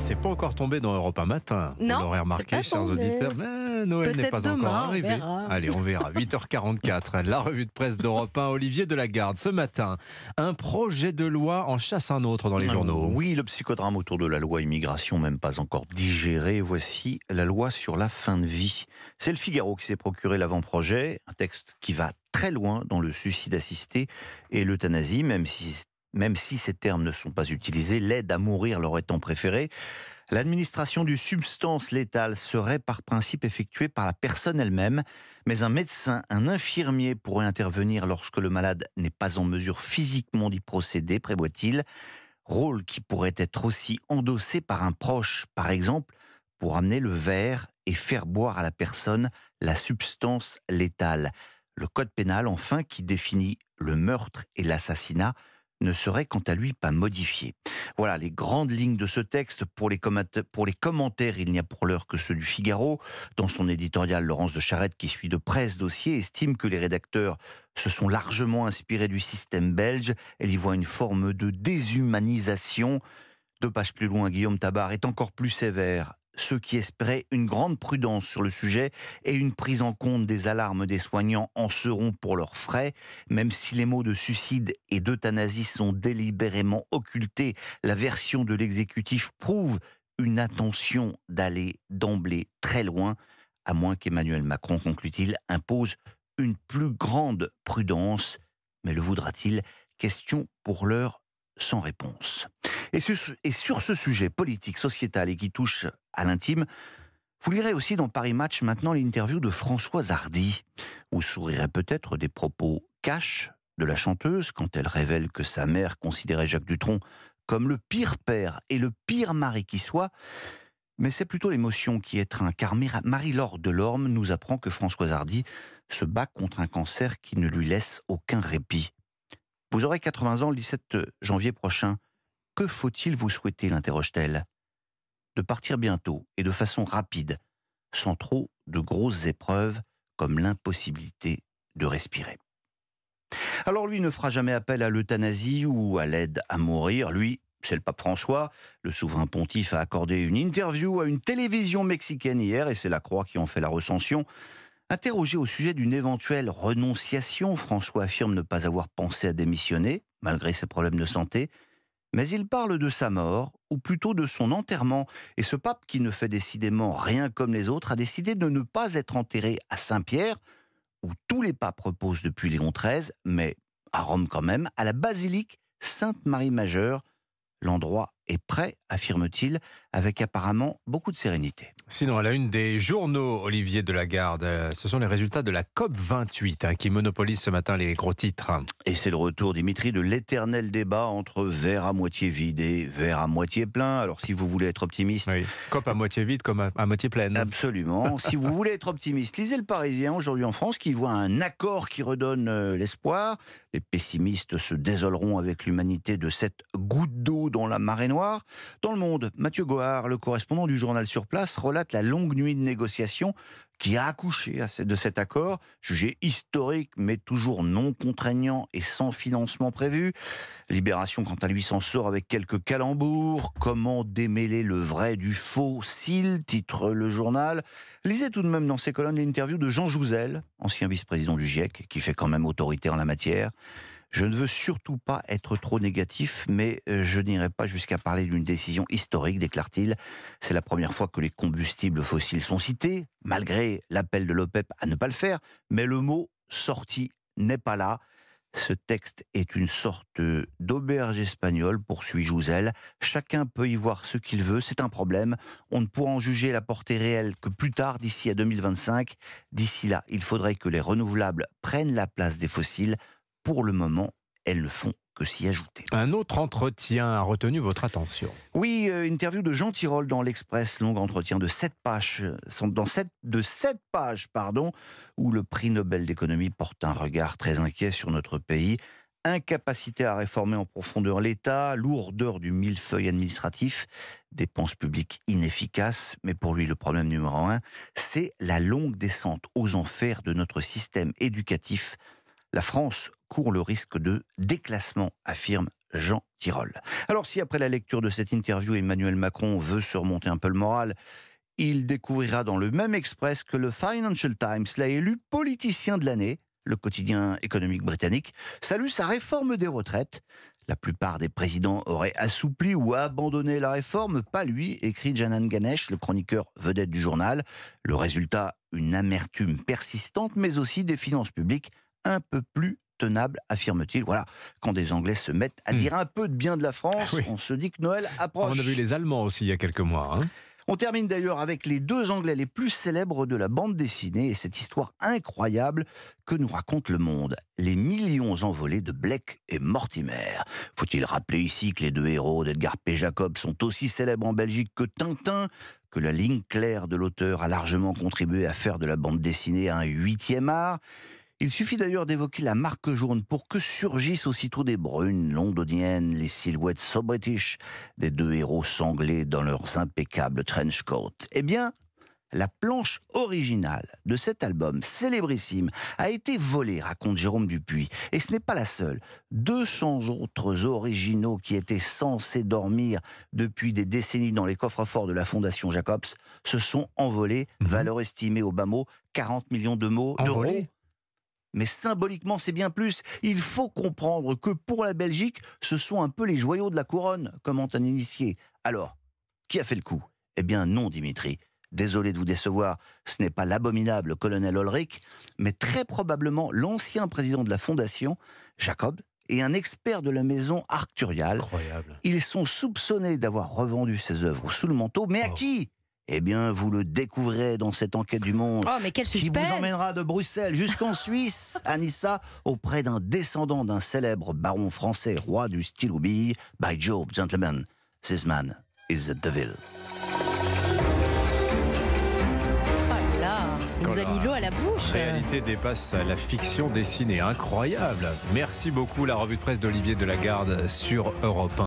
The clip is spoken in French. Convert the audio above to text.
c'est pas encore tombé dans Europe 1 matin. Non, vous l'aurez remarqué, c'est pas chers tombé. auditeurs. Mais Noël n'est Peut-être pas demain, encore on arrivé. verra. Allez, on verra. 8h44, la revue de presse d'Europe 1, Olivier Delagarde. Ce matin, un projet de loi en chasse un autre dans les journaux. Oui, le psychodrame autour de la loi immigration, même pas encore digéré. Voici la loi sur la fin de vie. C'est le Figaro qui s'est procuré l'avant-projet, un texte qui va très loin dans le suicide assisté et l'euthanasie, même si ces termes ne sont pas utilisés, l'aide à mourir leur étant préférée. L'administration d'une substance létale serait par principe effectuée par la personne elle-même, mais un médecin, un infirmier pourrait intervenir lorsque le malade n'est pas en mesure physiquement d'y procéder, prévoit-il. Rôle qui pourrait être aussi endossé par un proche, par exemple, pour amener le verre et faire boire à la personne la substance létale. Le code pénal, enfin, qui définit le meurtre et l'assassinat, ne serait quant à lui pas modifié. Voilà les grandes lignes de ce texte. Pour les commentaires, il n'y a pour l'heure que ceux du Figaro. Dans son éditorial, Laurence de Charette, qui suit de près ce dossier, estime que les rédacteurs se sont largement inspirés du système belge. Elle y voit une forme de déshumanisation. 2 pages plus loin, Guillaume Tabar est encore plus sévère. Ceux qui espéraient une grande prudence sur le sujet et une prise en compte des alarmes des soignants en seront pour leurs frais. Même si les mots de suicide et d'euthanasie sont délibérément occultés, la version de l'exécutif prouve une intention d'aller d'emblée très loin, à moins qu'Emmanuel Macron, conclut-il, impose une plus grande prudence. Mais le voudra-t-il? Question pour l'heure sans réponse. Et sur ce sujet politique, sociétal et qui touche à l'intime, vous lirez aussi dans Paris Match maintenant l'interview de Françoise Hardy. Vous sourirez peut-être des propos cash de la chanteuse quand elle révèle que sa mère considérait Jacques Dutronc comme le pire père et le pire mari qui soit. Mais c'est plutôt l'émotion qui étreint, car Marie-Laure Delorme nous apprend que Françoise Hardy se bat contre un cancer qui ne lui laisse aucun répit. Vous aurez 80 ans le 17 janvier prochain. Que faut-il vous souhaiter, l'interroge-t-elle? De partir bientôt et de façon rapide, sans trop de grosses épreuves comme l'impossibilité de respirer. Alors lui ne fera jamais appel à l'euthanasie ou à l'aide à mourir. Lui, c'est le pape François. Le souverain pontife a accordé une interview à une télévision mexicaine hier, et c'est la Croix qui en fait la recension. Interrogé au sujet d'une éventuelle renonciation, François affirme ne pas avoir pensé à démissionner, malgré ses problèmes de santé. Mais il parle de sa mort, ou plutôt de son enterrement. Et ce pape, qui ne fait décidément rien comme les autres, a décidé de ne pas être enterré à Saint-Pierre, où tous les papes reposent depuis Léon XIII, mais à Rome quand même, à la basilique Sainte-Marie-Majeure. L'endroit est prêt, affirme-t-il, avec apparemment beaucoup de sérénité. Sinon, à la une des journaux, Olivier Delagarde, ce sont les résultats de la COP28 qui monopolisent ce matin les gros titres. Et c'est le retour, Dimitri, de l'éternel débat entre verre à moitié vide et verre à moitié plein. Alors si vous voulez être optimiste... Oui. COP à moitié vide comme à moitié pleine. Absolument. Si vous voulez être optimiste, lisez Le Parisien aujourd'hui en France, qui voit un accord qui redonne l'espoir. Les pessimistes se désoleront avec l'humanité de cette goutte d'eau dans la marée noire. Dans Le Monde, Mathieu Gohard, le correspondant du journal sur place, relate la longue nuit de négociations qui a accouché de cet accord, jugé historique mais toujours non contraignant et sans financement prévu. Libération, quant à lui, s'en sort avec quelques calembours. Comment démêler le vrai du faux, s'il, titre le journal. Lisez tout de même dans ses colonnes l'interview de Jean Jouzel, ancien vice-président du GIEC, qui fait quand même autorité en la matière. Je ne veux surtout pas être trop négatif, mais je n'irai pas jusqu'à parler d'une décision historique, déclare-t-il. C'est la première fois que les combustibles fossiles sont cités, malgré l'appel de l'OPEP à ne pas le faire, mais le mot « sortie » n'est pas là. Ce texte est une sorte d'auberge espagnole, poursuit Jouzel. Chacun peut y voir ce qu'il veut, c'est un problème. On ne pourra en juger la portée réelle que plus tard, d'ici à 2025. D'ici là, il faudrait que les renouvelables prennent la place des fossiles. Pour le moment, elles ne font que s'y ajouter. Un autre entretien a retenu votre attention. Oui, interview de Jean Tirole dans l'Express, long entretien de 7 pages, où le prix Nobel d'économie porte un regard très inquiet sur notre pays. Incapacité à réformer en profondeur l'État, lourdeur du millefeuille administratif, dépenses publiques inefficaces. Mais pour lui, le problème numéro 1, c'est la longue descente aux enfers de notre système éducatif. La France court le risque de déclassement, affirme Jean Tirole. Alors si après la lecture de cette interview, Emmanuel Macron veut se remonter un peu le moral, il découvrira dans le même Express que le Financial Times l'a élu politicien de l'année. Le quotidien économique britannique salue sa réforme des retraites. La plupart des présidents auraient assoupli ou abandonné la réforme, pas lui, écrit Janan Ganesh, le chroniqueur vedette du journal. Le résultat, une amertume persistante, mais aussi des finances publiques un peu plus tenables, affirme-t-il. Voilà, quand des Anglais se mettent à dire un peu de bien de la France, Oui. on se dit que Noël approche. On a vu les Allemands aussi il y a quelques mois. On termine d'ailleurs avec les deux Anglais les plus célèbres de la bande dessinée et cette histoire incroyable que nous raconte Le Monde. Les millions envolés de Blake et Mortimer. Faut-il rappeler ici que les deux héros d'Edgar P. Jacob sont aussi célèbres en Belgique que Tintin, que la ligne claire de l'auteur a largement contribué à faire de la bande dessinée un 8e art. Il suffit d'ailleurs d'évoquer la marque jaune pour que surgissent aussitôt des brunes londoniennes, les silhouettes so british des deux héros sanglés dans leurs impeccables trench coats. Eh bien, la planche originale de cet album célébrissime a été volée, raconte Jérôme Dupuis. Et ce n'est pas la seule. 200 autres originaux qui étaient censés dormir depuis des décennies dans les coffres-forts de la Fondation Jacobs se sont envolés, valeur estimée au bas mot 40 millions d'euros. Mais symboliquement, c'est bien plus. Il faut comprendre que pour la Belgique, ce sont un peu les joyaux de la couronne, commente un initié. Alors, qui a fait le coup ? Eh bien non, Dimitri. Désolé de vous décevoir, ce n'est pas l'abominable colonel Ulrich, mais très probablement l'ancien président de la Fondation, Jacob, et un expert de la maison Arcturial. Incroyable. Ils sont soupçonnés d'avoir revendu ces œuvres sous le manteau, mais à qui ? Eh bien, vous le découvrirez dans cette enquête du Monde mais quel qui suspense! vous emmènera de Bruxelles jusqu'en Suisse, à Nissa, auprès d'un descendant d'un célèbre baron français, roi du stylo bille. By Jove, gentlemen, this man is the devil. Oh là, il nous a mis l'eau à la bouche. La réalité dépasse la fiction dessinée. Incroyable. Merci beaucoup. La revue de presse d'Olivier Delagarde sur Europe 1.